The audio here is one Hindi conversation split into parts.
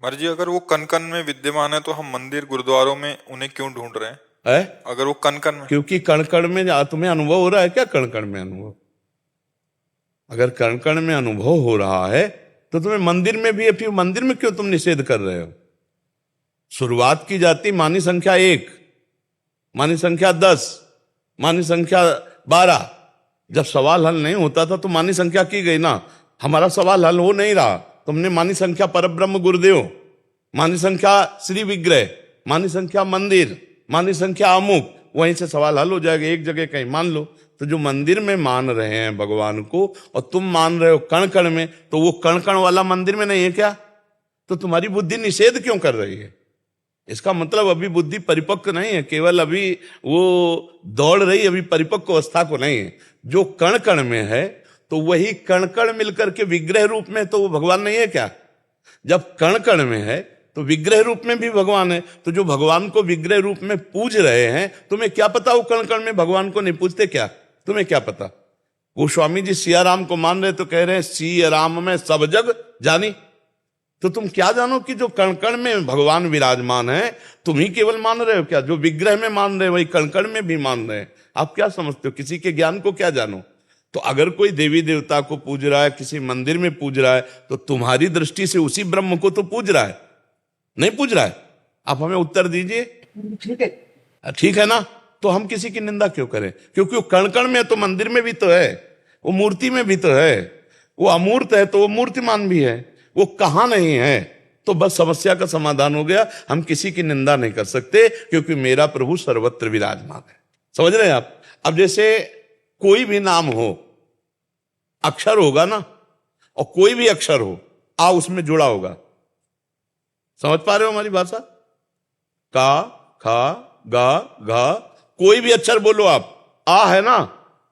मर्जी अगर वो कण कण में विद्यमान है तो हम मंदिर गुरुद्वारों में उन्हें क्यों ढूंढ रहे हैं? है? अगर वो कण कण में, क्योंकि कण कण में तुम्हें अनुभव हो रहा है क्या? कण कण में अनुभव, अगर कण कण में अनुभव हो रहा है तो तुम्हें मंदिर में भी है, फिर मंदिर में क्यों तुम निषेध कर रहे हो? शुरुआत की जाती मानी संख्या 1, मानी संख्या 10, मानी संख्या 12। जब सवाल हल नहीं होता था तो मानी संख्या की गई ना। हमारा सवाल हल हो नहीं रहा, तुमने मानी संख्या परब्रह्म गुरुदेव, मानी संख्या श्री विग्रह, मानी संख्या मंदिर, मानी संख्या अमुक, वहीं से सवाल हल हो जाएगा। एक जगह कहीं मान लो। तो जो मंदिर में मान रहे हैं भगवान को और तुम मान रहे हो कण कण में, तो वो कण कण वाला मंदिर में नहीं है क्या? तो तुम्हारी बुद्धि निषेध क्यों कर रही है? इसका मतलब अभी बुद्धि परिपक्व नहीं है, केवल अभी वो दौड़ रही, अभी परिपक्व अवस्था को नहीं है। जो कण कण में है तो वही कण कण मिलकर के विग्रह रूप में, तो वो भगवान नहीं है क्या? जब कण कण में है तो विग्रह रूप में भी भगवान है। तो जो भगवान को विग्रह रूप में पूज रहे हैं, तुम्हें क्या पता वो कण कण में भगवान को नहीं पूजते क्या? तुम्हें क्या पता? वो स्वामी जी सिया राम को मान रहे तो कह रहे हैं सिया राम में सब जग जानी। तो तुम क्या जानो कि जो कण कण में भगवान विराजमान है, तुम ही केवल मान रहे हो क्या? जो विग्रह में मान रहे हो वही कण कण में भी मान रहे हैं। आप क्या समझते हो? किसी के ज्ञान को क्या जानो? तो अगर कोई देवी देवता को पूज रहा है, किसी मंदिर में पूज रहा है, तो तुम्हारी दृष्टि से उसी ब्रह्म को तो पूज रहा है, नहीं पूज रहा है? आप हमें उत्तर दीजिए। ठीक है, ठीक है ना? तो हम किसी की निंदा क्यों करें? क्योंकि वो कण कण में है तो मंदिर में भी तो है, वो मूर्ति में भी तो है, वो अमूर्त है तो वो मूर्तिमान भी है। वो कहां नहीं है तो बस समस्या का समाधान हो गया। हम किसी की निंदा नहीं कर सकते क्योंकि मेरा प्रभु सर्वत्र विराजमान है। समझ रहे हैं आप? अब जैसे कोई भी नाम हो, अक्षर होगा ना, और कोई भी अक्षर हो, आ उसमें जुड़ा होगा। समझ पा रहे हो हमारी भाषा? का, खा, गा, घा, कोई भी अक्षर बोलो आप। आ है ना,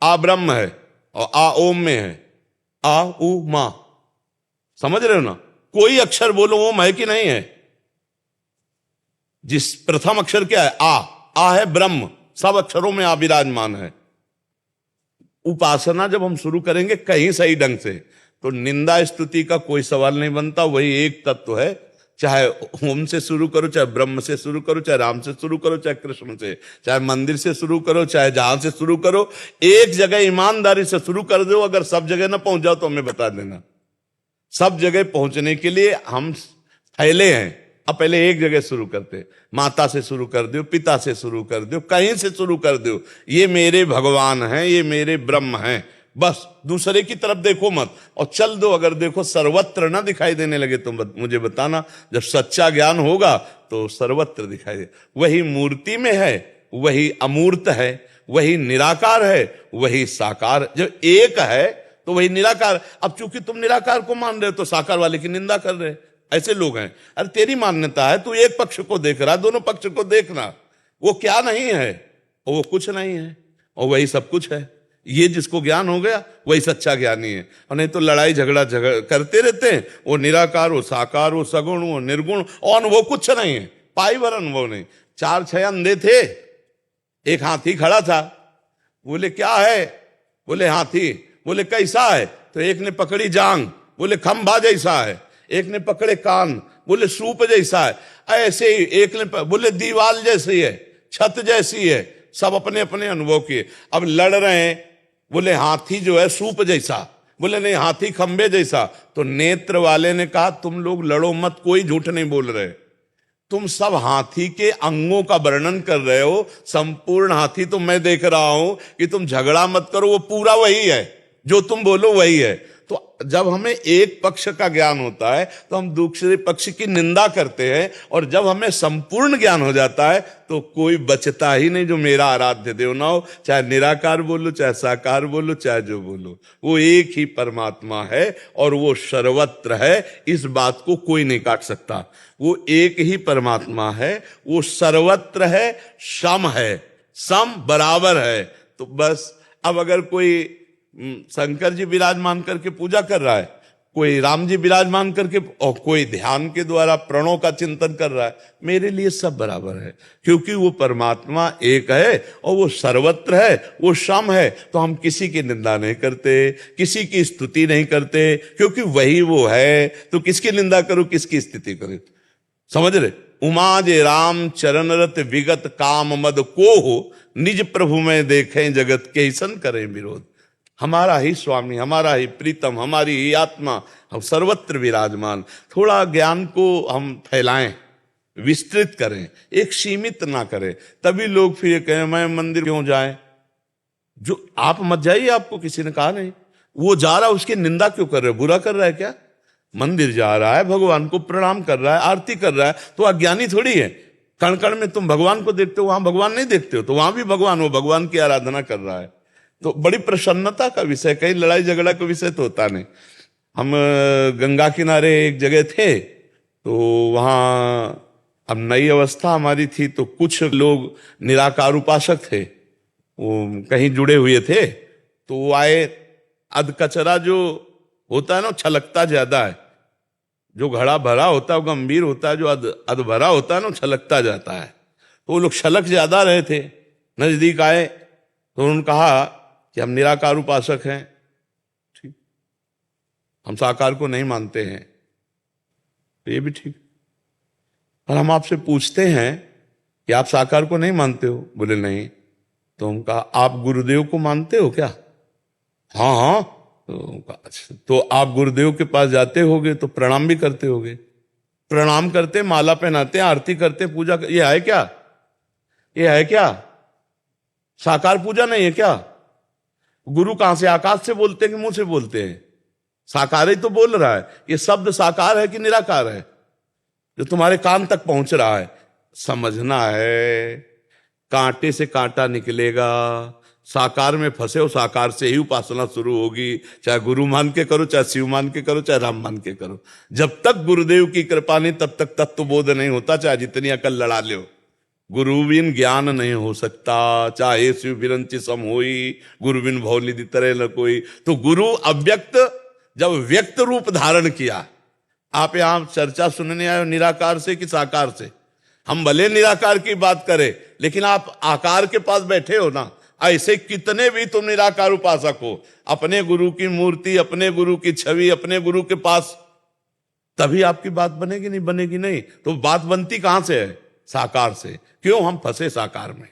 आ ब्रह्म है और आ ओम में है, आ उ मा। समझ रहे हो ना? कोई अक्षर बोलो ओम है कि नहीं है? जिस प्रथम अक्षर क्या है? आ है ब्रह्म, सब अक्षरों में आ विराजमान है। उपासना जब हम शुरू करेंगे कहीं सही ढंग से, तो निंदा स्तुति का कोई सवाल नहीं बनता। वही एक तत्व है। चाहे ओम से शुरू करो, चाहे ब्रह्म से शुरू करो, चाहे राम से शुरू करो, चाहे कृष्ण से, चाहे मंदिर से शुरू करो, चाहे जहां से शुरू करो, एक जगह ईमानदारी से शुरू कर दो। अगर सब जगह ना पहुंच जाओ तो हमें बता देना। सब जगह पहुंचने के लिए हम फैले हैं। अब पहले एक जगह शुरू करते, माता से शुरू कर दो, पिता से शुरू कर दो, कहीं से शुरू कर दो। ये मेरे भगवान हैं, ये मेरे ब्रह्म हैं, बस दूसरे की तरफ देखो मत और चल दो। अगर देखो सर्वत्र ना दिखाई देने लगे तो मुझे बताना। जब सच्चा ज्ञान होगा तो सर्वत्र दिखाई दे। वही मूर्ति में है, वही अमूर्त है, वही निराकार है, वही साकार। जब एक है तो वही निराकार। अब चूंकि तुम निराकार को मान रहे हो तो साकार वाले की निंदा कर रहे। ऐसे लोग हैं। अरे तेरी मान्यता है, तू एक पक्ष को देख रहा, दोनों पक्ष को देखना। वो क्या नहीं है, और वो कुछ नहीं है, और वही सब कुछ है। ये जिसको ज्ञान हो गया वही सच्चा ज्ञानी है। और नहीं तो लड़ाई झगड़ा करते रहते हैं। वो निराकार हो, साकार हो, सगुण हो, निर्गुण, और अनुभव कुछ नहीं है, पाई भर अनुभव नहीं। 4-6 अंधे थे, एक हाथी खड़ा था। बोले क्या है? बोले हाथी। बोले कैसा है? तो एक ने पकड़ी जांग, बोले खंभा जैसा है। एक ने पकड़े कान, बोले सूप जैसा है। ऐसे ही एक ने बोले दीवाल जैसी है, छत जैसी है। सब अपने अपने अनुभव किए। अब लड़ रहे हैं। बोले हाथी जो है सूप जैसा, बोले नहीं हाथी खंभे जैसा। तो नेत्र वाले ने कहा तुम लोग लड़ो मत, कोई झूठ नहीं बोल रहे। तुम सब हाथी के अंगों का वर्णन कर रहे हो, संपूर्ण हाथी तो मैं देख रहा हूं कि तुम झगड़ा मत करो, वो पूरा वही है, जो तुम बोलो वही है। तो जब हमें एक पक्ष का ज्ञान होता है तो हम दूसरे पक्ष की निंदा करते हैं, और जब हमें संपूर्ण ज्ञान हो जाता है तो कोई बचता ही नहीं जो मेरा आराध्य देव ना हो। चाहे निराकार बोलो, चाहे साकार बोलो, चाहे जो बोलो, वो एक ही परमात्मा है और वो सर्वत्र है। इस बात को कोई नहीं काट सकता। वो एक ही परमात्मा है, वो सर्वत्र है, सम है, सम बराबर है। तो बस अब अगर कोई शंकर जी विराजमान करके पूजा कर रहा है, कोई राम जी विराजमान करके, और कोई ध्यान के द्वारा प्रणव का चिंतन कर रहा है, मेरे लिए सब बराबर है। क्योंकि वो परमात्मा एक है और वो सर्वत्र है, वो सम है। तो हम किसी की निंदा नहीं करते, किसी की स्तुति नहीं करते, क्योंकि वही वो है। तो किसकी निंदा करूं, किसकी स्तुति करूं? समझ रहे? उमा जे राम चरण रत विगत काम मद को हो, निज प्रभु में देखें जगत के सन करें विरोध। हमारा ही स्वामी, हमारा ही प्रीतम, हमारी ही आत्मा हम सर्वत्र विराजमान। थोड़ा ज्ञान को हम फैलाएं, विस्तृत करें, एक सीमित ना करें, तभी लोग फिर ये कहें मैं मंदिर क्यों जाएं। जो आप मत जाइए, आपको किसी ने कहा नहीं। वो जा रहा है, उसकी निंदा क्यों कर रहे हो? बुरा कर रहा है क्या? मंदिर जा रहा है, भगवान को प्रणाम कर रहा है, आरती कर रहा है, तो अज्ञानी थोड़ी है। कण कण में तुम भगवान को देखते हो, वहां भगवान नहीं देखते हो, तो वहां भी भगवान हो, भगवान की आराधना कर रहा है। तो बड़ी प्रसन्नता का विषय, कहीं लड़ाई झगड़ा का विषय तो होता नहीं। हम गंगा किनारे एक जगह थे, तो वहां अब नई अवस्था हमारी थी, तो कुछ लोग निराकार उपासक थे, वो कहीं जुड़े हुए थे, तो वो आए। अध कचरा जो होता है ना, छलकता ज्यादा है। जो घड़ा भरा होता है वो गंभीर होता है, जो अध भरा होता है ना छलकता जाता है। तो वो लोग छलक ज्यादा रहे थे, नजदीक आए तो उन्होंने कहा कि हम निराकार उपासक हैं, ठीक, हम साकार को नहीं मानते हैं। तो ये भी ठीक, और हम आपसे पूछते हैं कि आप साकार को नहीं मानते हो? बोले नहीं। तो हम कहा आप गुरुदेव को मानते हो क्या? हाँ हाँ। तो अच्छा, तो आप गुरुदेव के पास जाते होगे तो प्रणाम भी करते होगे? प्रणाम करते, माला पहनाते, आरती करते, पूजा कर, ये है क्या? ये है क्या? साकार पूजा नहीं है क्या? गुरु कहां से, आकाश से बोलते हैं कि मुंह से बोलते हैं? साकार ही तो बोल रहा है। ये शब्द साकार है कि निराकार है जो तुम्हारे कान तक पहुंच रहा है? समझना है, कांटे से कांटा निकलेगा। साकार में फंसे हो, साकार से ही उपासना शुरू होगी, चाहे गुरु मान के करो, चाहे शिव मान के करो, चाहे राम मान के करो। जब तक गुरुदेव की कृपा नहीं, तब तक तत्वबोध नहीं होता, चाहे जितनी अकल लड़ा लो। गुरु बिन ज्ञान नहीं हो सकता, चाहे शिव बिरंची सम होई, गुरु बिन भौनिधि तरह न कोई। तो गुरु अव्यक्त जब व्यक्त रूप धारण किया। आप यहां चर्चा सुनने आए हो निराकार से कि साकार से? हम भले निराकार की बात करें, लेकिन आप आकार के पास बैठे हो ना। ऐसे कितने भी तुम निराकार उपासक हो, अपने गुरु की मूर्ति, अपने गुरु की छवि, अपने गुरु के पास, तभी आपकी बात बनेगी, नहीं बनेगी नहीं। तो बात बनती कहां से है? साकार से। क्यों? हम फंसे साकार में,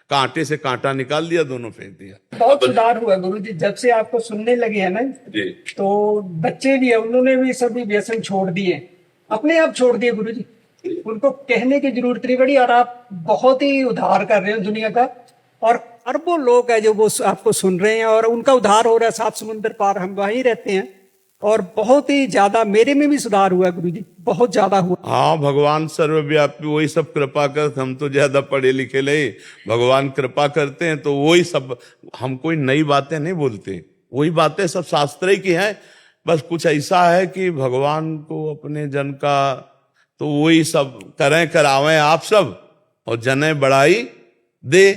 कांटे से कांटा निकाल दिया, दोनों फेंक दिया। बहुत सुधार हुआ गुरु जी, जब से आपको सुनने लगे हैं ना जी। तो बच्चे भी है, उन्होंने भी सभी व्यसन छोड़ दिए, अपने आप छोड़ दिए गुरु जी। उनको कहने की जरूरत नहीं पड़ी, और आप बहुत ही उद्धार कर रहे हो दुनिया का। और अरबों लोग है जो वो आपको सुन रहे हैं, और उनका उद्धार हो रहा है। 7 समुंदर पार हम वहीं रहते हैं, और बहुत ही ज्यादा मेरे में भी सुधार हुआ गुरु जी, बहुत ज्यादा हुआ। हाँ, भगवान सर्वव्यापी, वही सब कृपा कर। हम तो ज्यादा पढ़े लिखे नहीं, भगवान कृपा करते हैं तो वही सब। हम कोई नई बातें नहीं बोलते, वही बातें सब शास्त्र की हैं। बस कुछ ऐसा है कि भगवान को अपने जन का, तो वही सब करें, करावें आप सब, और जने बढ़ाई दे।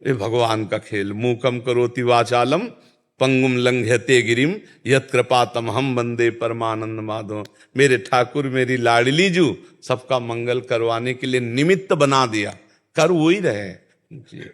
ये भगवान का खेल। मूकम करोति वाचालम पंगुम लंघयते गिरिम यत् कृपातम हम वंदे परमानंद माधव। मेरे ठाकुर, मेरी लाडली जू सबका मंगल करवाने के लिए निमित्त बना दिया, कर वही रहे जी।